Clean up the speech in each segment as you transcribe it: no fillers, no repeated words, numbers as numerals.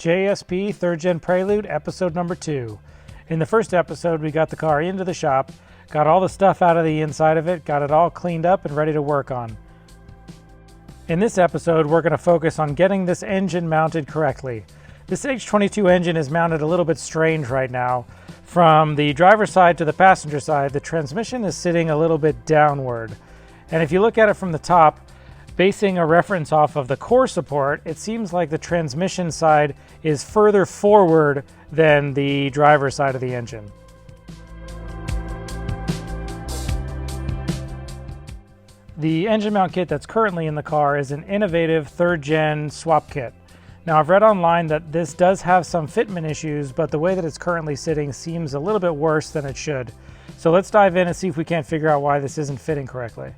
JSP 3rd Gen Prelude episode number 2. In the first episode, we got the car into the shop, got all the stuff out of the inside of it, got it all cleaned up and ready to work on. In this episode, we're going to focus on getting this engine mounted correctly. This H22 engine is mounted a little bit strange right now. From the driver's side to the passenger side, the transmission is sitting a little bit downward. And if you look at it from the top, basing a reference off of the core support, it seems like the transmission side is further forward than the driver's side of the engine. The engine mount kit that's currently in the car is an innovative 3rd Gen swap kit. Now, I've read online that this does have some fitment issues, but the way that it's currently sitting seems a little bit worse than it should. So let's dive in and see if we can't figure out why this isn't fitting correctly.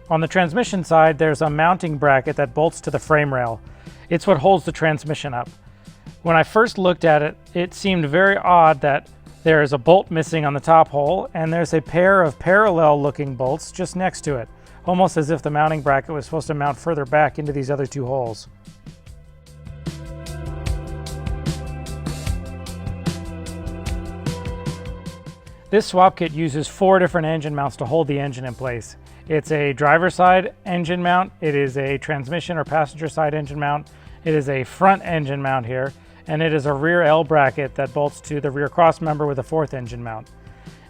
On the transmission side, there's a mounting bracket that bolts to the frame rail. It's what holds the transmission up. When I first looked at it, it seemed very odd that there is a bolt missing on the top hole, and there's a pair of parallel looking bolts just next to it, almost as if the mounting bracket was supposed to mount further back into these other two holes. This swap kit uses 4 different engine mounts to hold the engine in place. It's a driver's side engine mount, it is a transmission or passenger side engine mount, it is a front engine mount here, and it is a rear L bracket that bolts to the rear cross member with a 4th engine mount.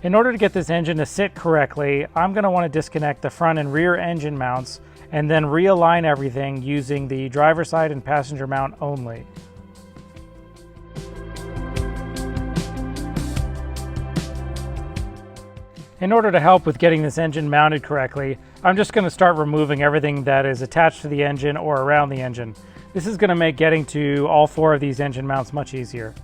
In order to get this engine to sit correctly, I'm going to want to disconnect the front and rear engine mounts and then realign everything using the driver's side and passenger mount only. In order to help with getting this engine mounted correctly, I'm just going to start removing everything that is attached to the engine or around the engine. This is going to make getting to all 4 of these engine mounts much easier.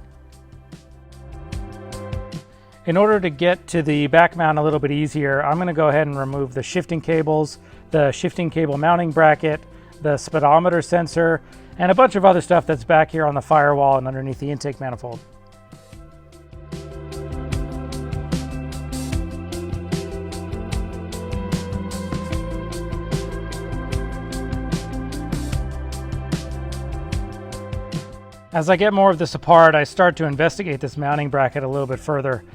In order to get to the back mount a little bit easier, I'm going to go ahead and remove the shifting cables, the shifting cable mounting bracket, the speedometer sensor, and a bunch of other stuff that's back here on the firewall and underneath the intake manifold. As I get more of this apart, I start to investigate this mounting bracket a little bit further.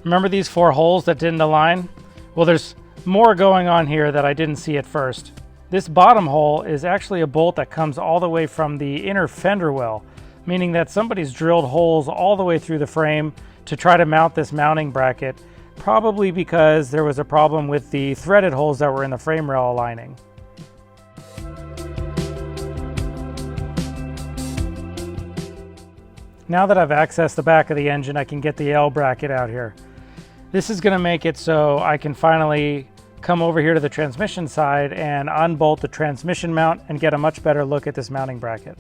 Remember these 4 holes that didn't align? Well, there's more going on here that I didn't see at first. This bottom hole is actually a bolt that comes all the way from the inner fender well, meaning that somebody's drilled holes all the way through the frame to try to mount this mounting bracket, probably because there was a problem with the threaded holes that were in the frame rail aligning. Now that I've accessed the back of the engine, I can get the L bracket out here. This is going to make it so I can finally come over here to the transmission side and unbolt the transmission mount and get a much better look at this mounting bracket.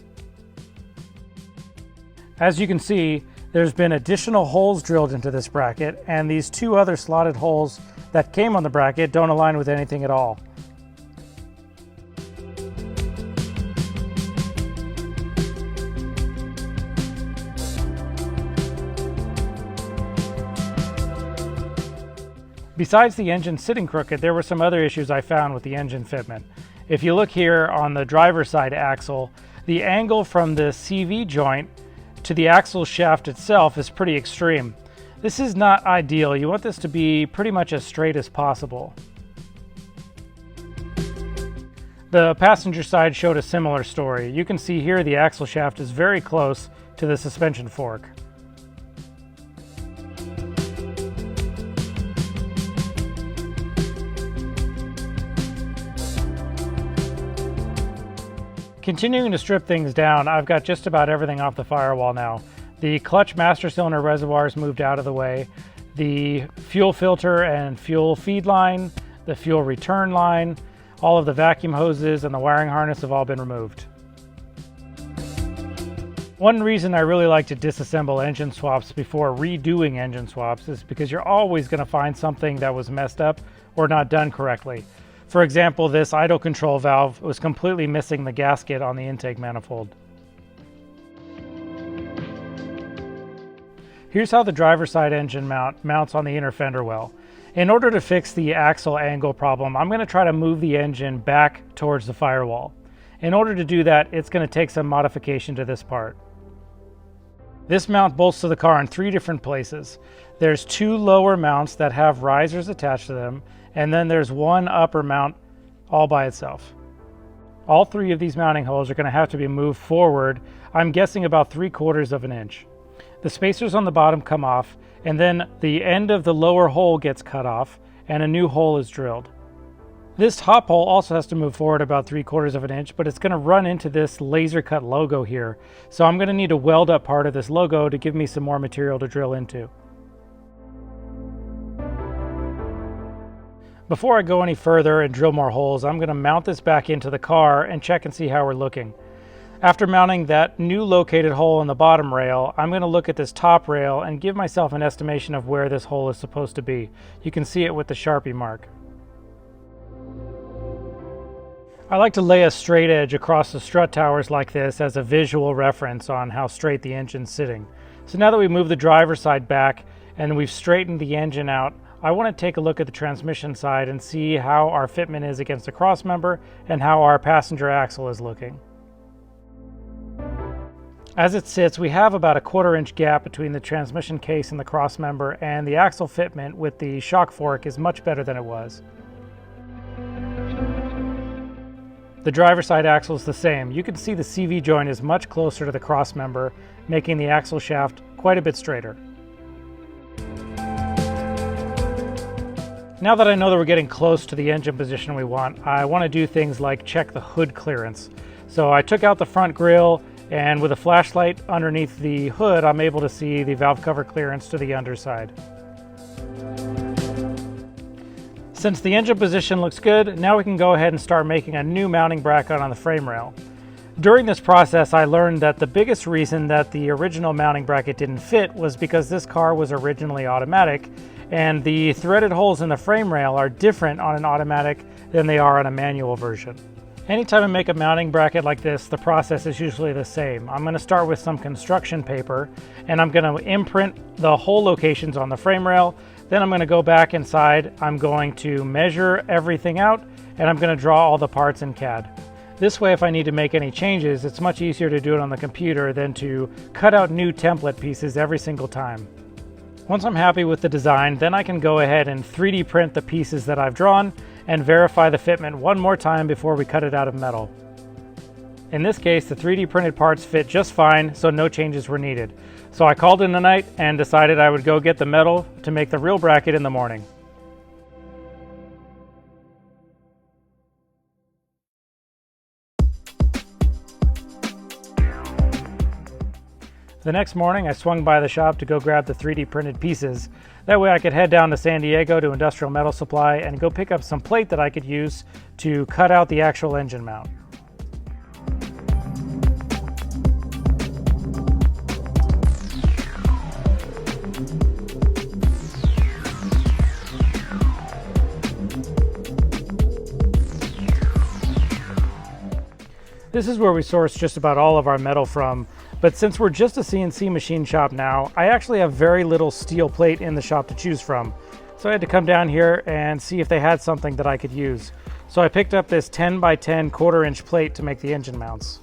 As you can see, there's been additional holes drilled into this bracket, and these 2 other slotted holes that came on the bracket don't align with anything at all. Besides the engine sitting crooked, there were some other issues I found with the engine fitment. If you look here on the driver's side axle, the angle from the CV joint to the axle shaft itself is pretty extreme. This is not ideal. You want this to be pretty much as straight as possible. The passenger side showed a similar story. You can see here the axle shaft is very close to the suspension fork. Continuing to strip things down, I've got just about everything off the firewall now. The clutch master cylinder reservoirs moved out of the way, the fuel filter and fuel feed line, the fuel return line, all of the vacuum hoses and the wiring harness have all been removed. One reason I really like to disassemble engine swaps before redoing engine swaps is because you're always going to find something that was messed up or not done correctly. For example, this idle control valve was completely missing the gasket on the intake manifold. Here's how the driver's side engine mounts on the inner fender well. In order to fix the axle angle problem, I'm going to try to move the engine back towards the firewall. In order to do that, it's going to take some modification to this part. This mount bolts to the car in 3 different places. There's 2 lower mounts that have risers attached to them, and then there's 1 upper mount all by itself. All 3 of these mounting holes are going to have to be moved forward, I'm guessing about 3/4 of an inch. The spacers on the bottom come off, and then the end of the lower hole gets cut off, and a new hole is drilled. This top hole also has to move forward about 3/4 of an inch, but it's going to run into this laser cut logo here. So I'm going to need to weld up part of this logo to give me some more material to drill into. Before I go any further and drill more holes, I'm going to mount this back into the car and check and see how we're looking. After mounting that new located hole in the bottom rail, I'm going to look at this top rail and give myself an estimation of where this hole is supposed to be. You can see it with the Sharpie mark. I like to lay a straight edge across the strut towers like this as a visual reference on how straight the engine's sitting. So now that we move the driver's side back and we've straightened the engine out, I want to take a look at the transmission side and see how our fitment is against the crossmember and how our passenger axle is looking. As it sits, we have about a 1/4 inch gap between the transmission case and the crossmember, and the axle fitment with the shock fork is much better than it was. The driver's side axle is the same. You can see the CV joint is much closer to the crossmember, making the axle shaft quite a bit straighter. Now that I know that we're getting close to the engine position we want, I want to do things like check the hood clearance. So I took out the front grille, and with a flashlight underneath the hood, I'm able to see the valve cover clearance to the underside. Since the engine position looks good, now we can go ahead and start making a new mounting bracket on the frame rail. During this process, I learned that the biggest reason that the original mounting bracket didn't fit was because this car was originally automatic, and the threaded holes in the frame rail are different on an automatic than they are on a manual version. Anytime I make a mounting bracket like this, the process is usually the same. I'm going to start with some construction paper, and I'm going to imprint the hole locations on the frame rail. Then I'm going to go back inside, I'm going to measure everything out, and I'm going to draw all the parts in CAD. This way, if I need to make any changes, it's much easier to do it on the computer than to cut out new template pieces every single time. Once I'm happy with the design, then I can go ahead and 3D print the pieces that I've drawn and verify the fitment one more time before we cut it out of metal. In this case, the 3D printed parts fit just fine, so no changes were needed. So I called in the night and decided I would go get the metal to make the real bracket in the morning. The next morning, I swung by the shop to go grab the 3D printed pieces. That way I could head down to San Diego to Industrial Metal Supply and go pick up some plate that I could use to cut out the actual engine mount. This is where we source just about all of our metal from, but since we're just a CNC machine shop now, I actually have very little steel plate in the shop to choose from. So I had to come down here and see if they had something that I could use. So I picked up this 10 by 10 1/4 inch plate to make the engine mounts.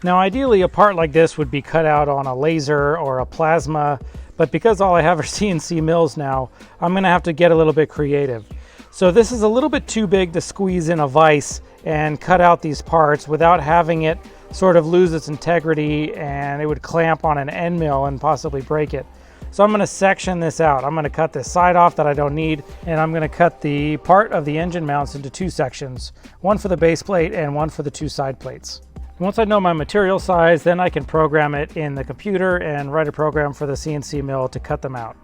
Now ideally a part like this would be cut out on a laser or a plasma, but because all I have are CNC mills now, I'm going to have to get a little bit creative. So this is a little bit too big to squeeze in a vise and cut out these parts without having it sort of lose its integrity, and it would clamp on an end mill and possibly break it. So I'm going to section this out. I'm going to cut this side off that I don't need, and I'm going to cut the part of the engine mounts into 2 sections, one for the base plate and one for the 2 side plates. Once I know my material size, then I can program it in the computer and write a program for the CNC mill to cut them out.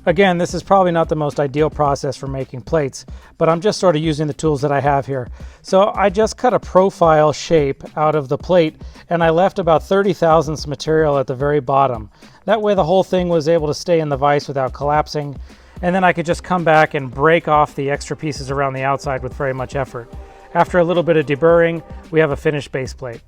Again, this is probably not the most ideal process for making plates, but I'm just sort of using the tools that I have here. So I just cut a profile shape out of the plate, and I left about 30 thousandths material at the very bottom. That way the whole thing was able to stay in the vise without collapsing. and then I could just come back and break off the extra pieces around the outside with very much effort. After a little bit of deburring, we have a finished base plate.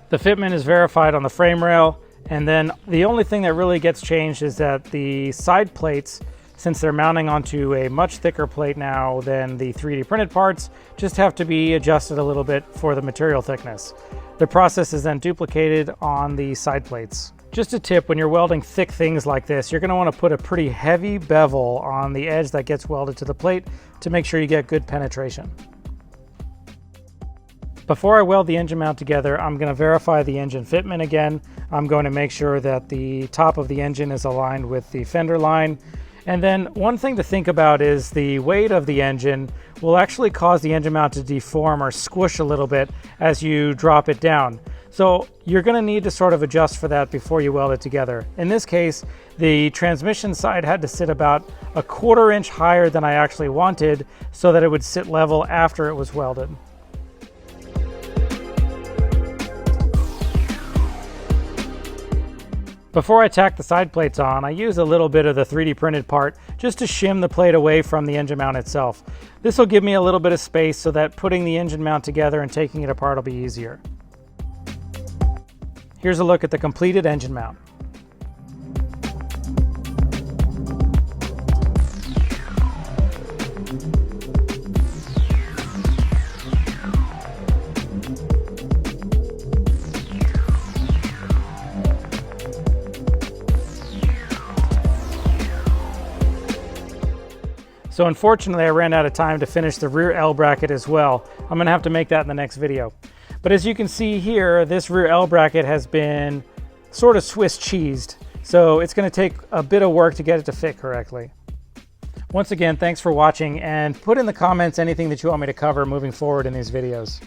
The fitment is verified on the frame rail, and then the only thing that really gets changed is that the side plates, since they're mounting onto a much thicker plate now than the 3D printed parts, just have to be adjusted a little bit for the material thickness. The process is then duplicated on the side plates. Just a tip, when you're welding thick things like this, you're going to want to put a pretty heavy bevel on the edge that gets welded to the plate to make sure you get good penetration. Before I weld the engine mount together, I'm going to verify the engine fitment again. I'm going to make sure that the top of the engine is aligned with the fender line. And then one thing to think about is the weight of the engine will actually cause the engine mount to deform or squish a little bit as you drop it down. So you're going to need to sort of adjust for that before you weld it together. In this case, the transmission side had to sit about a 1/4 inch higher than I actually wanted so that it would sit level after it was welded. Before I tack the side plates on, I use a little bit of the 3D printed part just to shim the plate away from the engine mount itself. This will give me a little bit of space so that putting the engine mount together and taking it apart will be easier. Here's a look at the completed engine mount. So unfortunately, I ran out of time to finish the rear L bracket as well. I'm gonna have to make that in the next video. But as you can see here, this rear L bracket has been sort of Swiss cheesed. So it's gonna take a bit of work to get it to fit correctly. Once again, thanks for watching, and put in the comments anything that you want me to cover moving forward in these videos.